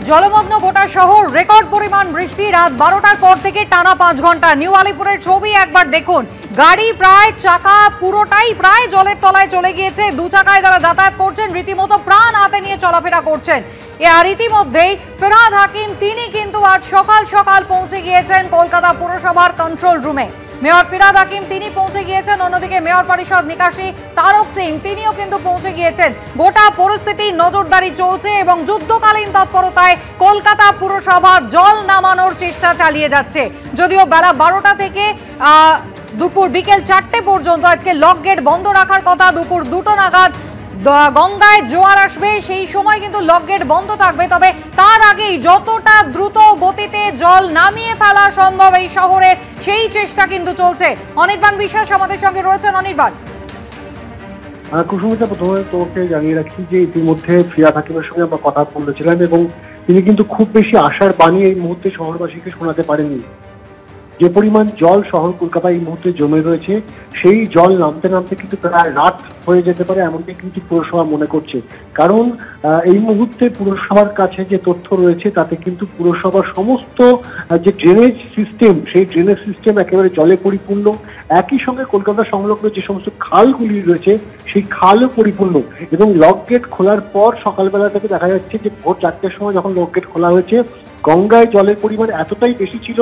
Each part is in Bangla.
জলমগ্ন গোটা শহর, রেকর্ড পরিমাণ বৃষ্টি। রাত 12টার পর থেকে টানা 5 ঘন্টা। নিউ আলিপুরের ছবি একবার দেখুন। গাড়ি প্রায় চাকা পুরোটাই প্রায় জলের তলায় চলে গিয়েছে। দু চাকায় যারা যাতায়াত করছেন রীতিমতো প্রাণ হাতে নিয়ে চলাফেরা করছেন। আর ইতিমধ্যেই ফিরহাদ হাকিম তিনি কিন্তু আজ সকাল সকাল পৌঁছে গিয়েছেন কলকাতা পুরসভার কন্ট্রোল রুমে। মেয়র ফিরহাদ হাকিম তিনি পৌঁছে গিয়েছেন। অন্যদিকে মেয়র পরিষদ নিকাশী তারক সিং তিনিও কিন্তু পৌঁছে গিয়েছেন। গোটা পরিস্থিতি নজরদারি চলছে এবং যুদ্ধকালীন তৎপরতায় কলকাতা পুরসভা জল নামানোর চেষ্টা চালিয়ে যাচ্ছে। যদিও বেলা 12টা থেকে দুপুর বিকেল 4টে পর্যন্ত আজকে লক গেট বন্ধ রাখার কথা। দুপুর 2টো নাগাদ গঙ্গায় জোয়ার আসবে, সেই সময় কিন্তু লক গেট বন্ধ থাকবে। তবে তার আগেই যতটা দ্রুত গতিতে জল নামিয়ে ফেলা সম্ভব এই শহরের, সেই চেষ্টা কিন্তু চলছে। অনির্বাণ বিশ্বাস আমাদের সঙ্গে রয়েছেন। অনির্বাণ, কুসুমিতা, প্রথমে তোমাকে জানিয়ে রাখি যে ইতিমধ্যে ফিরহাদ হাকিমের সঙ্গে আমরা কথা বলেছিলাম এবং তিনি কিন্তু খুব বেশি আশার বাণী এই মুহূর্তে শহরবাসীকে শোনাতে পারেননি। যে পরিমাণ জল শহর কলকাতা এই মুহূর্তে জমে রয়েছে, সেই জল নামতে নামতে কিন্তু প্রায় রাত হয়ে যেতে পারে, এমনকি কিন্তু পুরসভা মনে করছে। কারণ এই মুহূর্তে পুরসভার কাছে যে তথ্য রয়েছে তাতে কিন্তু পুরসভার সমস্ত যে ড্রেনেজ সিস্টেম, সেই ড্রেনেজ সিস্টেম একেবারে জলে পরিপূর্ণ। একই সঙ্গে কলকাতা সংলগ্ন যে সমস্ত খালগুলি রয়েছে সেই খালও পরিপূর্ণ। এবং লক গেট খোলার পর সকালবেলা থেকে দেখা যাচ্ছে যে ভোর 4টের সময় যখন লক গেট খোলা হয়েছে, গঙ্গায় জলের পরিমাণ এতটাই বেশি ছিল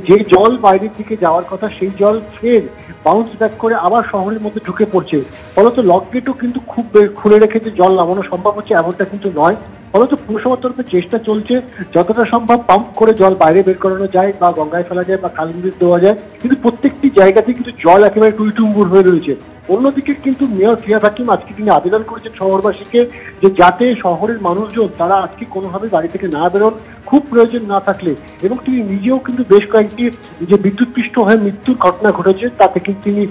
যে জল বাইরের দিকে যাওয়ার কথা সেই জল ফের বাউন্স ব্যাক করে আবার শহরের মধ্যে ঢুকে পড়ছে। ফলত লক গেটও কিন্তু খুব খুলে রেখেছে জল নামানো সম্ভব হচ্ছে এমনটা কিন্তু নয়। ফলত পুরসভার তরফে চেষ্টা চলছে যতটা সম্ভব পাম্প করে জল বাইরে বের করানো যায় বা গঙ্গায় ফেলা যায় বা খালবিল দেওয়া যায়, কিন্তু প্রত্যেকটি জায়গাতে কিন্তু জল একেবারে টুইটুম্বুর হয়ে রয়েছে। অন্যদিকে কিন্তু মেয়র ফিরহাদ হাকিম আজকে তিনি আবেদন করেছেন শহরবাসীকে যে যাতে শহরের মানুষজন তারা আজকে কোনোভাবে বাড়ি থেকে না বেরোন, খুব প্রয়োজন না থাকলে। এবং তিনি নিজেও কিন্তু বেশ কয়েকটি যে বিদ্যুৎপৃষ্ট হয়ে মৃত্যুর ঘটনা ঘটেছে তাতে কিন্তু তিনি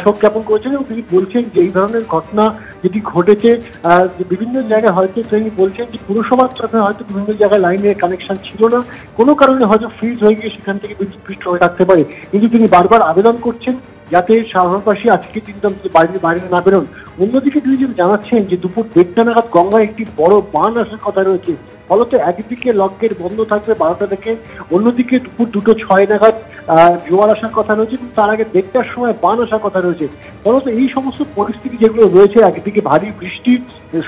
শোক জ্ঞাপন করেছেন এবং তিনি বলছেন যে এই ধরনের ঘটনা যেটি ঘটেছে বিভিন্ন জায়গায় হয়তো তিনি বলছেন যে পুরসভার তরফে হয়তো বিভিন্ন জায়গায় লাইনের কানেকশন ছিল না, কোনো কারণে হয়তো ফ্রিজ হয়ে গিয়ে সেখান থেকে বিদ্যুৎপৃষ্ট হয়ে থাকতে পারে। কিন্তু তিনি বারবার আবেদন করছেন যাতে শহরবাসী আজকে কিন্তু বাইরে না বেরোন। অন্যদিকে তিনি যেটা জানাচ্ছেন যে দুপুর 1টা নাগাদ গঙ্গায় একটি বড় বান আসার কথা রয়েছে। ফলত একদিকে লক গেট বন্ধ থাকবে 12টা থেকে, অন্যদিকে দুপুর 2:06 নাগাদ জোয়ার আসার কথা রয়েছে, কিন্তু তার আগে 1টার সময় বান আসার কথা রয়েছে। ফলত এই সমস্ত পরিস্থিতি যেগুলো রয়েছে, একদিকে ভারী বৃষ্টি,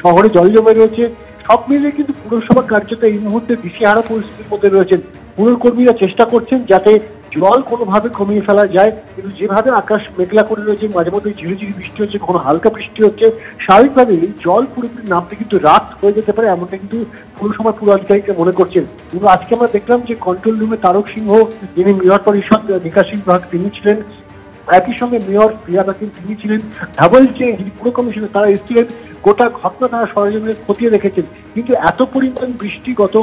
শহরে জল জমে রয়েছে, সব মিলিয়ে কিন্তু পুরসভা কার্যত এই মুহূর্তে দিশেহারা পরিস্থিতির মধ্যে রয়েছেন। পুরকর্মীরা চেষ্টা করছেন যাতে জল কোনোভাবে কমিয়ে ফেলা যায়, কিন্তু যেভাবে আকাশ মেঘলা করে রয়েছে, মাঝে মধ্যে ঝিরিঝিরি বৃষ্টি হচ্ছে, কখনো হালকা বৃষ্টি হচ্ছে, স্বাভাবিকভাবে এই জল পুরোপুরি নামতে কিন্তু রাত হয়ে যেতে পারে, এমনটা কিন্তু পুরসভার পুরো আধিকারিকরা মনে করছেন। কিন্তু আজকে আমরা দেখলাম যে কন্ট্রোল রুমে তারক সিংহ, যিনি মেয়র পরিষদ নিকাশী বিভাগ তিনি ছিলেন, একই সঙ্গে মেয়র ফিরহাদ হাকিম তিনি ছিলেন, ডাবল যে পুর কমিশনার তারা এসেছিলেন। গোটা ঘটনা তারা সরজমিনে খতিয়ে রেখেছেন। কিন্তু এত পরিমাণ বৃষ্টি গত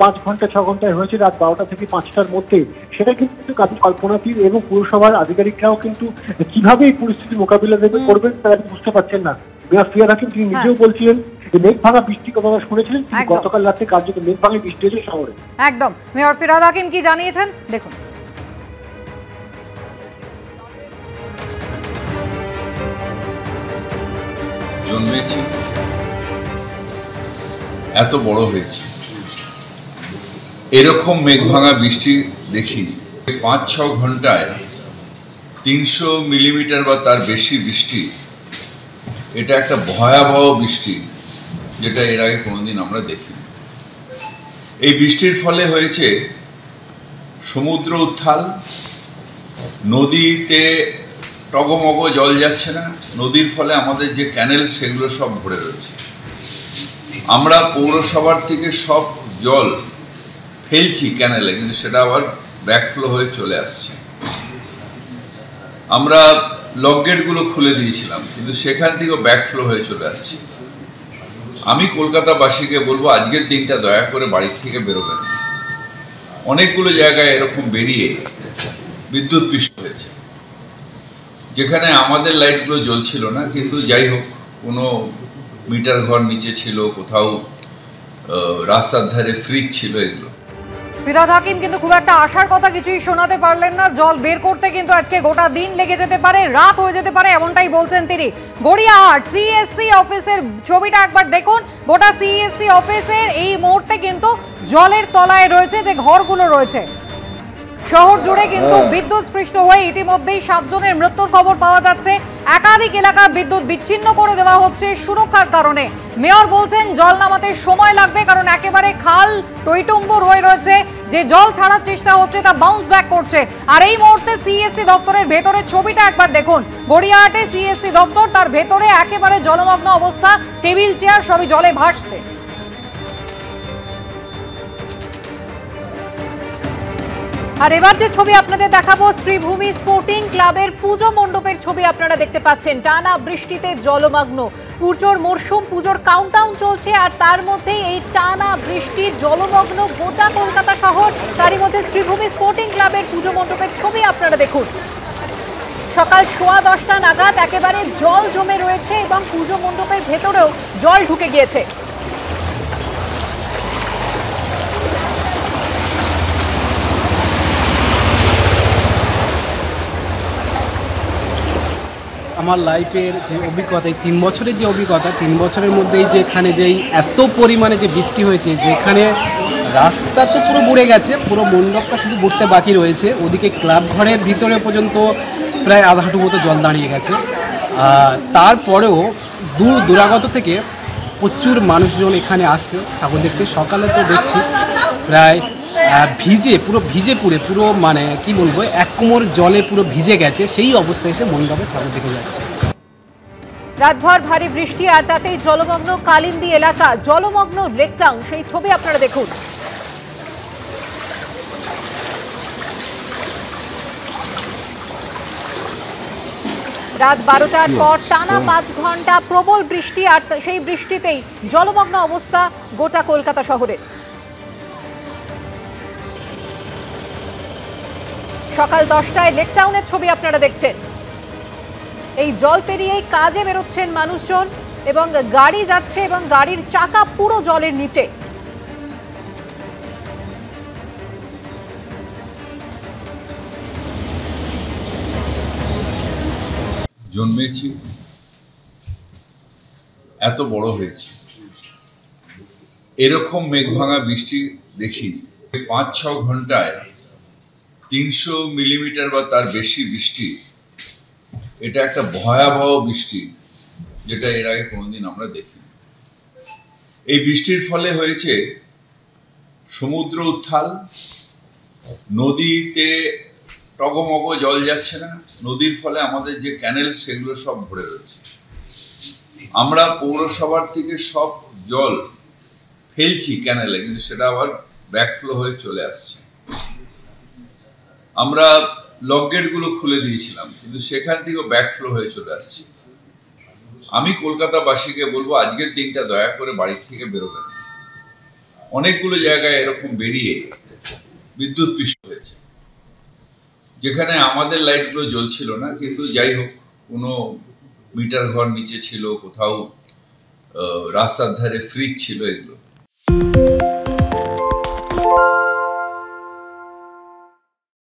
5 ঘন্টা 6 ঘন্টায় হয়েছে রাত 12টা থেকে 5টার মধ্যে, সেটা কিন্তু কাজে কল্পনাতীত এবং পুরসভার আধিকারিকরাও কিন্তু কিভাবে এই পরিস্থিতি মোকাবিলা করবেন তারা বুঝতে পারছেন না। মেয়র ফিরহাদ হাকিম তিনি নিজেও বলছিলেন যে মেঘ ভাঙা বৃষ্টি কথা শুনেছিলেন, গতকাল রাতে কার্যত মেঘ ভাঙা বৃষ্টি হয়েছে শহরে। একদম মেয়র ফিরহাদ হাকিম কি জানিয়েছেন দেখুন। জন্মেছি, এত বড় হয়েছি, এরকম মেঘ ভাঙা বৃষ্টি দেখিনি। 5-6 ঘন্টায় 300 মিলিমিটার বা তার বেশি বৃষ্টি, এটা একটা ভয়াবহ বৃষ্টি যেটা এর আগে কোনোদিন আমরা দেখিনি। এই বৃষ্টির ফলে হয়েছে সমুদ্র উত্থাল, নদীতে টগমগ জল যাচ্ছে না, নদীর ফলে আমাদের যে ক্যানেল সেগুলো সব ভরে রয়েছে। আমরা পৌরসভার থেকে সব জল ফেলছি ক্যানেলে, কিন্তু সেটা আবার ব্যাকফ্লো হয়ে চলে আসছে। আমরা লক গেটগুলো খুলে দিয়েছিলাম, কিন্তু সেখান থেকেও ব্যাকফ্লো হয়ে চলে আসছে। আমি কলকাতাবাসীকে বলবো আজকের দিনটা দয়া করে বাড়ির থেকে বেরোবেন। অনেকগুলো জায়গায় এরকম বেরিয়ে বিদ্যুৎপৃষ্ট হয়েছে, যেখানে আমাদের লাইটগুলো জ্বলছিল না, কিন্তু যাই হোক কোনো মিটার ঘর নিচে ছিল, কোথাও রাস্তার ধারে ফ্রিজ ছিল, এগুলো ফিরহাদ হাকিম কিন্তু খুব একটা আশার কথা কিছুই শোনাতে পারলেন না। জল বের করতে কিন্তু আজকে গোটা দিন লেগে যেতে পারে, রাত হয়ে যেতে পারে, এমনটাই বলছেন তিনি। গড়িয়াহাট সিএসসি অফিসের ছবিটা একবার দেখুন। গোটা সিএসসি অফিসের এই মুহূর্তে কিন্তু জলের তলায় রয়েছে যে ঘরগুলো রয়েছে। শহর জুড়ে কিন্তু বিদ্যুৎ স্পৃষ্ট হয়ে ইতিমধ্যেই 7 জনের মৃত্যুর খবর পাওয়া যাচ্ছে। একাধিক এলাকা বিদ্যুৎ বিচ্ছিন্ন করে দেওয়া হচ্ছে সুরক্ষার কারণে। মেয়র বলছেন জল নামাতে সময় লাগবে, কারণ একেবারে খাল টইটুম্বুর হয়ে রয়েছে। যে জল ছাড়ার চেষ্টা হচ্ছে তা বাউন্স ব্যাক করছে। আর এই মুহূর্তে সিএসসি দপ্তরের ভেতরের ছবিটা একবার দেখুন। গড়িয়াহাটে সিএসসি দপ্তর, তার ভেতরে একেবারে জলমগ্ন অবস্থা, টেবিল চেয়ার সবই জলে ভাসছে। আর এবার যে ছবি আপনাদের দেখাবো, শ্রীভূমি স্পোর্টিং ক্লাবের পুজো মণ্ডপের ছবি আপনারা দেখতে পাচ্ছেন। টানা বৃষ্টিতে জলমগ্ন, পুজোর মরশুম, পুজোর কাউন্টডাউন চলছে, আর তার মধ্যেই এই টানা বৃষ্টি, জলমগ্ন গোটা কলকাতা শহর। তারই মধ্যে শ্রীভূমি স্পোর্টিং ক্লাবের পুজো মণ্ডপের ছবি আপনারা দেখুন। সকাল 10:15 নাগাদ একেবারে জল জমে রয়েছে এবং পুজো মণ্ডপের ভেতরেও জল ঢুকে গিয়েছে। আমার লাইফের যে অভিজ্ঞতা, এই 3 বছরের যে অভিজ্ঞতা, 3 বছরের মধ্যেই যে এখানে যেই এত পরিমাণে যে বৃষ্টি হয়েছে, যেখানে রাস্তা তো পুরো বুড়ে গেছে, পুরো মণ্ডপটা শুধু বুড়তে বাকি রয়েছে। ওদিকে ক্লাব ঘরের ভিতরে পর্যন্ত প্রায় আধা হাঁটু মতো জল দাঁড়িয়ে গেছে। তারপরেও দূর দূরাগত থেকে প্রচুর মানুষজন এখানে আসছে ঠাকুর দেখতে। সকালে তো দেখছি প্রায় পুরো ভিজে পুরো মানে কি বলবো, এক কোমর জলে পুরো ভিজে গেছে, সেই অবস্থায় এসে মণ্ডপে ঠাকুর দেখে যাচ্ছে। রাতভর ভারী বৃষ্টি, আর তাতেই জলমগ্ন কালিন্দী এলাকা, জলমগ্ন লেক টাউন, সেই ছবি আপনারা দেখুন। রাত 12টার পর টানা 5 ঘন্টা প্রবল বৃষ্টি, আর সেই বৃষ্টিতেই জলমগ্ন অবস্থা গোটা কলকাতা শহরে। সকাল 10টায় লেক টাউনের ছবি আপনারা দেখছেন। এই জল পেরিয়েই কাজে বেরোচ্ছেন মানুষজন, এবং গাড়ি যাচ্ছে এবং গাড়ির চাকা পুরো জলের নিচে। জন্মেছি, এত বড় হয়েছে, এরকম মেঘ ভাঙা বৃষ্টি দেখিনি। 5-6 ঘন্টায় 300 মিলিমিটার বা তার বেশি বৃষ্টি, এটা একটা ভয়াবহ বৃষ্টি, যেটা এর আগে কোনোদিন আমরা দেখিনি। এই বৃষ্টির ফলে হয়েছে সমুদ্র উত্থাল, নদীতে টগমগ জল যাচ্ছে না, নদীর ফলে আমাদের যে ক্যানেল সেগুলো সব ভরে রয়েছে। আমরা পৌরসভার থেকে সব জল ফেলছি ক্যানেলে, কিন্তু সেটা আবার ব্যাকফ্লো হয়ে চলে আসছে। আমরা লক গেটগুলো খুলে দিয়েছিলাম, কিন্তু সেখান থেকেও ব্যাকফ্লো হয়ে চলে আসছে। আমি কলকাতাবাসীকে বলবো আজকের দিনটা দয়া করে বাড়ির থেকে বেরোবেন। অনেকগুলো জায়গায় এরকম বেরিয়ে বিদ্যুৎ পৃষ্ঠ হয়েছে, যেখানে আমাদের লাইটগুলো জ্বলছিল না, কিন্তু যাই হোক, কোনো মিটার ঘর নিচে ছিল, কোথাও রাস্তার ধারে ফ্রিজ ছিল, এগুলো